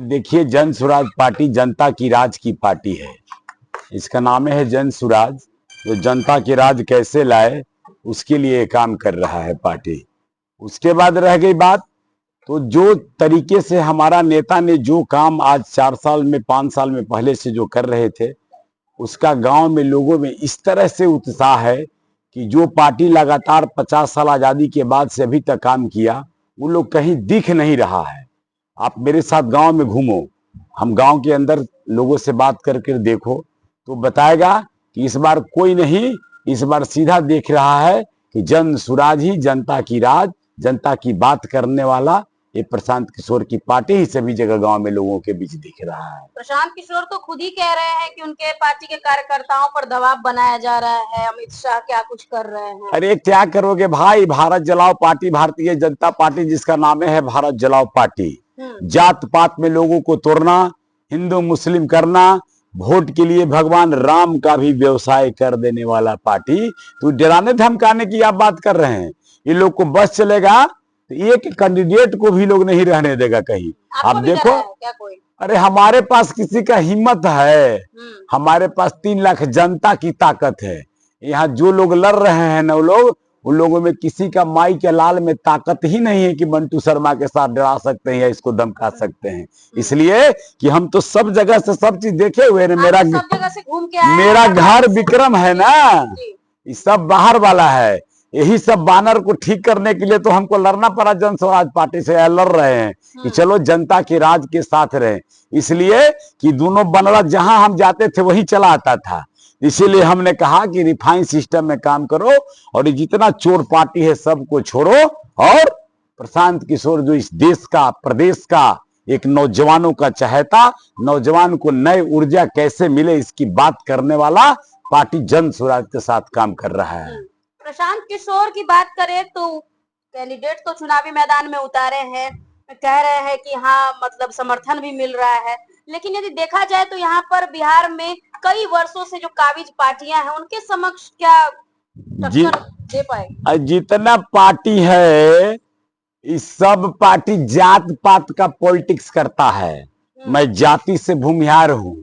देखिए, जन स्वराज पार्टी जनता की राज की पार्टी है। इसका नाम है जन स्वराज, जो जनता की राज कैसे लाए उसके लिए काम कर रहा है पार्टी। उसके बाद रह गई बात, तो जो तरीके से हमारा नेता ने जो काम आज 4 साल में 5 साल में पहले से जो कर रहे थे, उसका गांव में लोगों में इस तरह से उत्साह है कि जो पार्टी लगातार 50 साल आजादी के बाद से अभी तक काम किया, वो लोग कहीं दिख नहीं रहा है। आप मेरे साथ गांव में घूमो, हम गांव के अंदर लोगों से बात करके देखो तो बताएगा कि इस बार कोई नहीं, इस बार सीधा देख रहा है कि जन स्वराज ही जनता की राज, जनता की बात करने वाला ये प्रशांत किशोर की पार्टी ही सभी जगह गांव में लोगों के बीच दिख रहा है। प्रशांत किशोर तो खुद ही कह रहे हैं कि उनके पार्टी के कार्यकर्ताओं पर दबाव बनाया जा रहा है, अमित शाह क्या कुछ कर रहे हैं। अरे क्या करोगे भाई, भारत जलाओ पार्टी, भारतीय जनता पार्टी जिसका नाम है भारत जलाओ पार्टी, जात पात में लोगों को तोड़ना, हिंदू मुस्लिम करना, वोट के लिए भगवान राम का भी व्यवसाय कर देने वाला पार्टी। तो डराने धमकाने की आप बात कर रहे हैं, ये लोग को बस चलेगा तो एक कैंडिडेट को भी लोग नहीं रहने देगा कहीं। आप देखो, क्या कोई? अरे हमारे पास किसी का हिम्मत है, हमारे पास 3 लाख जनता की ताकत है। यहाँ जो लोग लड़ रहे हैं ना, वो लोग, उन लोगों में किसी का माई के लाल में ताकत ही नहीं है कि मंटू शर्मा के साथ डरा सकते हैं या इसको धमका सकते हैं। इसलिए कि हम तो सब जगह से सब चीज देखे हुए हैं। मेरा सब जगह से घूम के आए, मेरा घर विक्रम है ना, ये सब बाहर वाला है। यही सब बानर को ठीक करने के लिए तो हमको लड़ना पड़ा जन स्वराज पार्टी से, लड़ रहे हैं कि चलो जनता के राज के साथ रहे। इसलिए कि दोनों बनरा जहां हम जाते थे वही चला आता था। इसीलिए हमने कहा कि रिफाइन सिस्टम में काम करो और जितना चोर पार्टी है सबको छोड़ो, और प्रशांत किशोर जो इस देश का, प्रदेश का एक नौजवानों का चहेता, नौजवान को नई ऊर्जा कैसे मिले इसकी बात करने वाला पार्टी जन स्वराज के साथ काम कर रहा है। प्रशांत किशोर की बात करें तो कैंडिडेट तो चुनावी मैदान में उतारे हैं, कह रहे हैं कि हाँ मतलब समर्थन भी मिल रहा है, लेकिन यदि देखा जाए तो यहाँ पर बिहार में कई वर्षों से जो काबिज पार्टियां हैं उनके समक्ष क्या टक्कर दे पाए? जितना पार्टी है, इस सब पार्टी जात पात का पॉलिटिक्स करता है। मैं जाति से भूमिहार हूँ,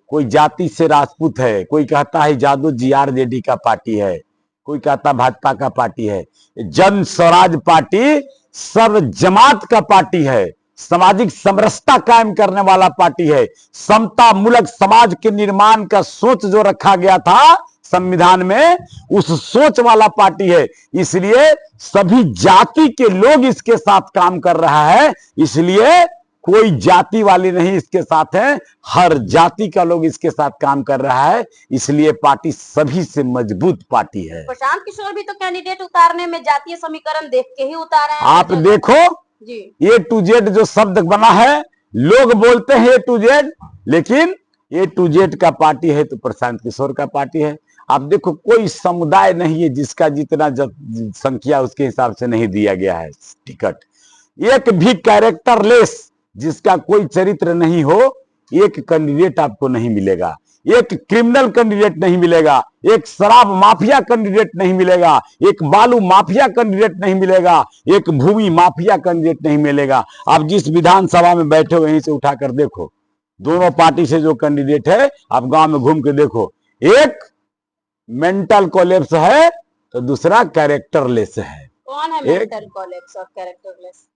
कोई जाति से राजपूत है, कोई कहता है जादू जीआरजेडी का पार्टी है, कोई कहता भाजपा का पार्टी है। जन स्वराज पार्टी सर्व जमात का पार्टी है, सामाजिक समरसता कायम करने वाला पार्टी है, समता मूलक समाज के निर्माण का सोच जो रखा गया था संविधान में, उस सोच वाला पार्टी है। इसलिए सभी जाति के लोग इसके साथ काम कर रहा है। इसलिए कोई जाति वाले नहीं इसके साथ है, हर जाति का लोग इसके साथ काम कर रहा है। इसलिए पार्टी सभी से मजबूत पार्टी है। प्रशांत किशोर भी तो कैंडिडेट उतारने में जातीय समीकरण देख के ही उतारे हैं। आप देखो जी, A to Z जो शब्द बना है, लोग बोलते हैं A to Z, लेकिन A to Z का पार्टी है तो प्रशांत किशोर का पार्टी है। आप देखो, कोई समुदाय नहीं है जिसका जितना संख्या उसके हिसाब से नहीं दिया गया है टिकट। एक भी कैरेक्टरलेस, जिसका कोई चरित्र नहीं हो, एक कैंडिडेट आपको नहीं मिलेगा। एक क्रिमिनल कैंडिडेट नहीं मिलेगा, एक शराब माफिया कैंडिडेट नहीं मिलेगा, एक बालू माफिया कैंडिडेट नहीं मिलेगा, एक भूमि माफिया कैंडिडेट नहीं मिलेगा। आप जिस विधानसभा में बैठे हो वहीं से उठाकर देखो, दोनों पार्टी से जो कैंडिडेट है, आप गांव में घूम के देखो, एक मेंटल कोलैप्स है तो दूसरा कैरेक्टरलेस है। कौन है मेंटल कोलैप्स और कैरेक्टरलेस?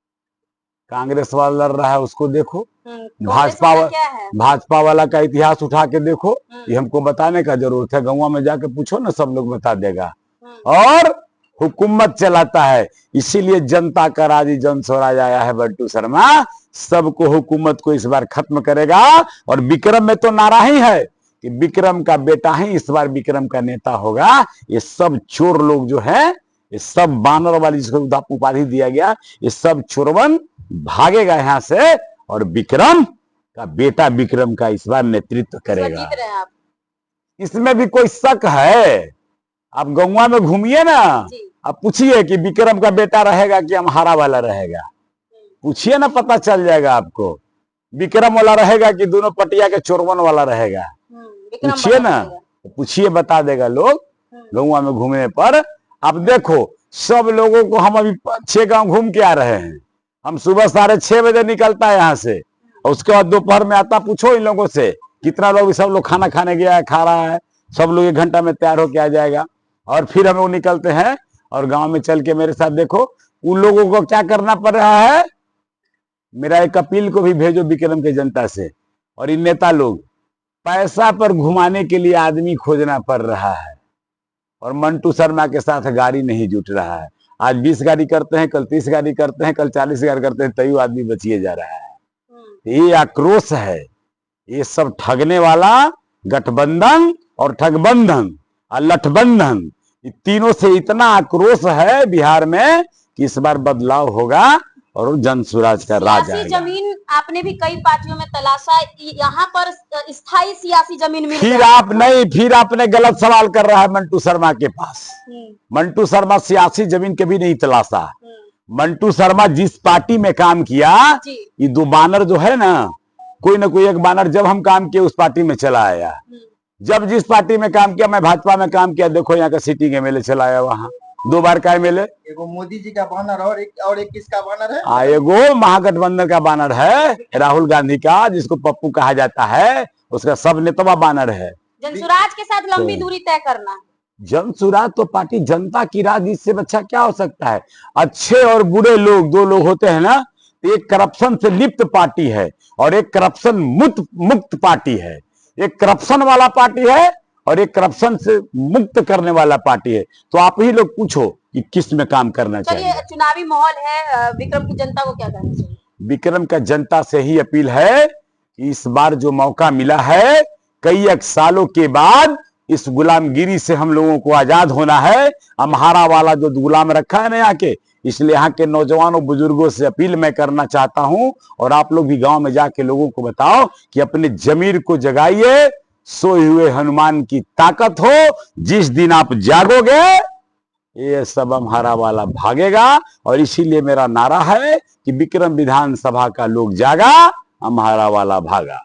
कांग्रेस वाला लड़ रहा है, उसको देखो। भाजपा वाला का इतिहास उठा के देखो, ये हमको बताने का जरूरत है। गाँव में जाके पूछो ना, सब लोग बता देगा। और हुकूमत चलाता है, इसीलिए जनता का राज जन स्वराज आया है बंटू शर्मा। सबको, हुकूमत को इस बार खत्म करेगा। और विक्रम में तो नारा ही है कि विक्रम का बेटा ही इस बार विक्रम का नेता होगा। ये सब चोर लोग जो है, ये सब बानर वाली जिसको उपाधि दिया गया, ये सब चोरवन भागेगा यहाँ से, और विक्रम का बेटा विक्रम का इस बार नेतृत्व करेगा। इसमें भी कोई शक है? आप गौवा में घूमिए ना, आप पूछिए कि विक्रम का बेटा रहेगा कि अम्हारा वाला रहेगा, पूछिए ना, पता चल जाएगा आपको। विक्रम वाला रहेगा कि दोनों पटिया के चोरवन वाला रहेगा, पूछिए ना, पूछिए, बता देगा लोग गौवा में घूमने पर। अब देखो, सब लोगों को हम अभी 6 गांव घूम के आ रहे हैं। हम सुबह 6:30 बजे निकलता है यहाँ से, और उसके बाद दोपहर में आता, पूछो इन लोगों से कितना लोग, सब लोग खाना खाने गया है, खा रहा है, सब लोग 1 घंटा में तैयार होके आ जाएगा। और फिर हम लोग निकलते हैं और गांव में चल के मेरे साथ देखो उन लोगों को क्या करना पड़ रहा है। मेरा एक अपील को भी भेजो विक्रम के जनता से, और इन नेता लोग, पैसा पर घुमाने के लिए आदमी खोजना पड़ रहा है, और मंटू शर्मा के साथ गाड़ी नहीं जुट रहा है। आज 20 गाड़ी करते हैं, कल 30 गाड़ी करते हैं, कल 40 गाड़ी करते हैं, तभी आदमी बचिए जा रहा है। ये आक्रोश है, ये सब ठगने वाला गठबंधन और ठगबंधन और लठबंधन, तीनों से इतना आक्रोश है बिहार में कि इस बार बदलाव होगा और जन स्वराज का राज सियासी आएगा। जमीन आपने भी कई पार्टियों में तलाशा, यहाँ पर स्थायी सियासी जमीन मिल फिर गया। आप नहीं, फिर आपने गलत सवाल कर रहा है मंटू शर्मा के पास। मंटू शर्मा सियासी जमीन कभी नहीं तलाशा। मंटू शर्मा जिस पार्टी में काम किया, ये 2 बानर जो है ना, कोई ना कोई एक बानर जब हम काम किए उस पार्टी में चला आया। जब जिस पार्टी में काम किया, मैं भाजपा में काम किया, देखो यहाँ का सिटिंग एमएलए चला आया, वहां 2 बार का एमएलए। एगो मोदी जी का बैनर और एक किसका बैनर है? एगो महागठबंधन का बैनर है, राहुल गांधी का, जिसको पप्पू कहा जाता है, उसका सब नेतवा बैनर है। जनसुराज के साथ लंबी दूरी तय करना। जनसुराज तो पार्टी जनता की राज, इससे अच्छा क्या हो सकता है। अच्छे और बुरे लोग 2 लोग होते हैं ना, एक करप्शन से लिप्त पार्टी है और एक करप्शन मुक्त पार्टी है। एक करप्शन वाला पार्टी है और एक करप्शन से मुक्त करने वाला पार्टी है। तो आप ही लोग पूछो कि किस में काम करना चाहिए। चुनावी माहौल है, विक्रम की जनता को क्या करना चाहिए? विक्रम का जनता से ही अपील है कि इस बार जो मौका मिला है, कई एक सालों के बाद इस गुलामगिरी से हम लोगों को आजाद होना है। अम्हारा वाला जो गुलाम रखा है ना यहाँ के, इसलिए यहाँ के नौजवानों बुजुर्गों से अपील मैं करना चाहता हूं, और आप लोग भी गांव में जाके लोगों को बताओ कि अपने जमीर को जगाइए। सोए हुए हनुमान की ताकत हो, जिस दिन आप जागोगे ये सब अम्हारा वाला भागेगा। और इसीलिए मेरा नारा है कि विक्रम विधानसभा का लोग जागा, अम्हारा वाला भागा।